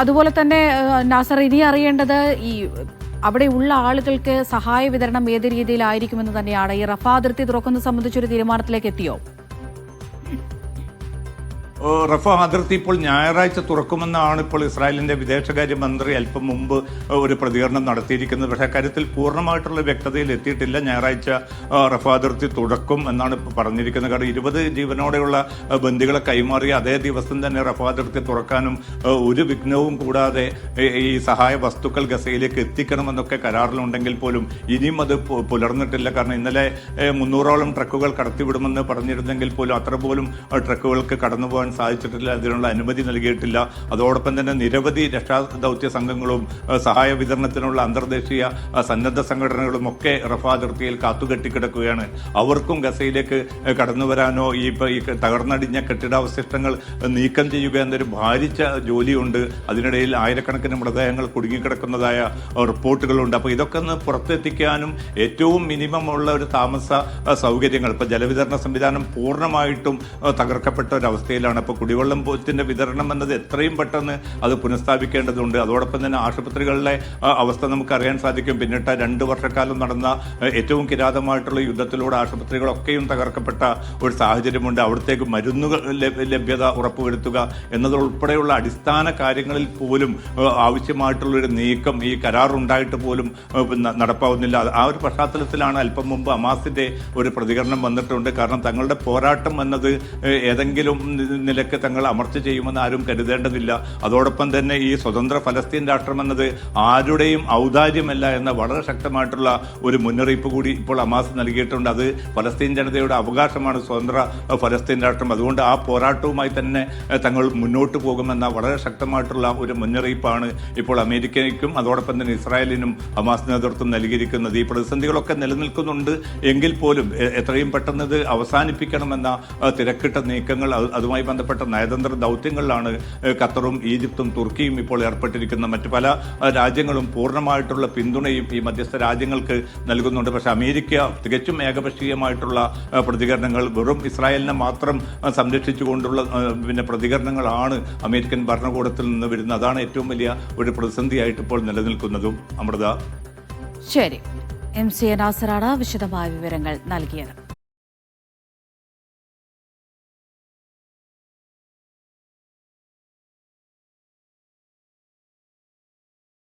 അതുപോലെ തന്നെ നാസർ, ഇനി അറിയേണ്ടത് ഈ അവിടെയുള്ള ആളുകൾക്ക് സഹായ വിതരണം ഏത് രീതിയിലായിരിക്കുമെന്ന് തന്നെയാണ്. ഈ റഫ അതിർത്തി തുറക്കുന്നത് സംബന്ധിച്ചൊരു തീരുമാനത്തിലേക്ക് എത്തിയോ? റഫ അതിർത്തി ഇപ്പോൾ ഞായറാഴ്ച തുറക്കുമെന്നാണ് ഇപ്പോൾ ഇസ്രായേലിന്റെ വിദേശകാര്യമന്ത്രി അല്പം മുമ്പ് ഒരു പ്രതികരണം നടത്തിയിരിക്കുന്നത്. പക്ഷേ കാര്യത്തിൽ പൂർണ്ണമായിട്ടുള്ള വ്യക്തതയിൽ എത്തിയിട്ടില്ല. ഞായറാഴ്ച റഫ അതിർത്തി തുറക്കും എന്നാണ് ഇപ്പോൾ പറഞ്ഞിരിക്കുന്നത്. കാരണം 20 ജീവനോടെയുള്ള ബന്ദികളെ കൈമാറിയ അതേ ദിവസം തന്നെ റഫ അതിർത്തി തുറക്കാനും ഒരു വിഘ്നവും കൂടാതെ ഈ സഹായ വസ്തുക്കൾ ഗസയിലേക്ക് എത്തിക്കണമെന്നൊക്കെ കരാറിലുണ്ടെങ്കിൽ പോലും ഇനിയും അത് പുലർന്നിട്ടില്ല. കാരണം ഇന്നലെ 300ഓളം ട്രക്കുകൾ കടത്തിവിടുമെന്ന് പറഞ്ഞിരുന്നെങ്കിൽ പോലും അത്ര പോലും ട്രക്കുകൾക്ക് കടന്നുപോകാൻ സാധിച്ചിട്ടില്ല. അതിനുള്ള അനുമതി നൽകിയിട്ടില്ല. അതോടൊപ്പം തന്നെ നിരവധി രക്ഷാദൗത്യ സംഘങ്ങളും സഹായ വിതരണത്തിനുള്ള അന്തർദേശീയ സന്നദ്ധ സംഘടനകളും ഒക്കെ റഫ അതിർത്തിയിൽ കാത്തുകെട്ടിക്കിടക്കുകയാണ്. അവർക്കും ഗസയിലേക്ക് കടന്നു വരാനോ ഈ തകർന്നടിഞ്ഞ കെട്ടിടാവശിഷ്ടങ്ങൾ നീക്കം ചെയ്യുക എന്നൊരു ഭാരിച്ച ജോലിയുണ്ട്. അതിനിടയിൽ ആയിരക്കണക്കിന് മൃതദേഹങ്ങൾ കുടുങ്ങിക്കിടക്കുന്നതായ റിപ്പോർട്ടുകളുണ്ട്. അപ്പോൾ ഇതൊക്കെ ഒന്ന് പുറത്തെത്തിക്കാനും ഏറ്റവും മിനിമം ഉള്ള ഒരു താമസ സൗകര്യങ്ങൾ, ഇപ്പോൾ ജലവിതരണ സംവിധാനം പൂർണ്ണമായിട്ടും തകർക്കപ്പെട്ട ഒരവസ്ഥയിലാണ്. അപ്പോൾ കുടിവെള്ളത്തിന്റെ വിതരണം എന്നത് എത്രയും പെട്ടെന്ന് അത് പുനഃസ്ഥാപിക്കേണ്ടതുണ്ട്. അതോടൊപ്പം തന്നെ ആശുപത്രികളിലെ അവസ്ഥ നമുക്കറിയാൻ സാധിക്കും. പിന്നിട്ട 2 വർഷക്കാലം നടന്ന ഏറ്റവും കിരാതമായിട്ടുള്ള യുദ്ധത്തിലൂടെ ആശുപത്രികളൊക്കെയും തകർക്കപ്പെട്ട ഒരു സാഹചര്യമുണ്ട്. അവിടത്തേക്ക് മരുന്നുകൾ ലഭ്യത ഉറപ്പുവരുത്തുക എന്നതുൾപ്പെടെയുള്ള അടിസ്ഥാന കാര്യങ്ങളിൽ പോലും ആവശ്യമായിട്ടുള്ളൊരു നീക്കം ഈ കരാറുണ്ടായിട്ട് പോലും നടപ്പാവുന്നില്ല. ആ ഒരു പശ്ചാത്തലത്തിലാണ് അല്പം മുമ്പ് ഹമാസിന്റെ ഒരു പ്രതികരണം വന്നിട്ടുണ്ട്. കാരണം തങ്ങളുടെ പോരാട്ടം എന്നത് ഏതെങ്കിലും നിലയ്ക്ക് തങ്ങൾ അമർച്ച ചെയ്യുമെന്ന് ആരും കരുതേണ്ടതില്ല. അതോടൊപ്പം തന്നെ ഈ സ്വതന്ത്ര ഫലസ്തീൻ രാഷ്ട്രം എന്നത് ആരുടെയും ഔദാര്യമല്ല എന്ന വളരെ ശക്തമായിട്ടുള്ള ഒരു മുന്നറിയിപ്പ് കൂടി ഇപ്പോൾ ഹമാസ് നൽകിയിട്ടുണ്ട്. അത് ഫലസ്തീൻ ജനതയുടെ അവകാശമാണ് സ്വതന്ത്ര ഫലസ്തീൻ രാഷ്ട്രം. അതുകൊണ്ട് ആ പോരാട്ടവുമായി തന്നെ തങ്ങൾ മുന്നോട്ട് പോകുമെന്ന വളരെ ശക്തമായിട്ടുള്ള ഒരു മുന്നറിയിപ്പാണ് ഇപ്പോൾ അമേരിക്കയ്ക്കും അതോടൊപ്പം തന്നെ ഇസ്രായേലിനും ഹമാസ് നേതൃത്വം നൽകിയിരിക്കുന്നത്. ഈ പ്രതിസന്ധികളൊക്കെ നിലനിൽക്കുന്നുണ്ട് എങ്കിൽ പോലും എത്രയും പെട്ടെന്ന് ഇത് അവസാനിപ്പിക്കണമെന്ന തിരക്കിട്ട നീക്കങ്ങൾ, അതുമായി ബന്ധപ്പെട്ട നയതന്ത്ര ദൗത്യങ്ങളിലാണ് ഖത്തറും ഈജിപ്തും തുർക്കിയും ഇപ്പോൾ ഏർപ്പെട്ടിരിക്കുന്ന. മറ്റു പല രാജ്യങ്ങളും പൂർണ്ണമായിട്ടുള്ള പിന്തുണയും ഈ മധ്യസ്ഥ രാജ്യങ്ങൾക്ക് നൽകുന്നുണ്ട്. പക്ഷേ അമേരിക്ക തികച്ചും ഏകപക്ഷീയമായിട്ടുള്ള പ്രതികരണങ്ങൾ, വെറും ഇസ്രായേലിനെ മാത്രം സംരക്ഷിച്ചുകൊണ്ടുള്ള പ്രതികരണങ്ങളാണ് അമേരിക്കൻ ഭരണകൂടത്തിൽ നിന്ന് വരുന്നത്. അതാണ് ഏറ്റവും വലിയ ഒരു പ്രതിസന്ധിയായിട്ട് ഇപ്പോൾ നിലനിൽക്കുന്നതും. അമൃത. ശരി, MC നാസറാണ് വിശദമായ വിവരങ്ങൾ നൽകിയത്.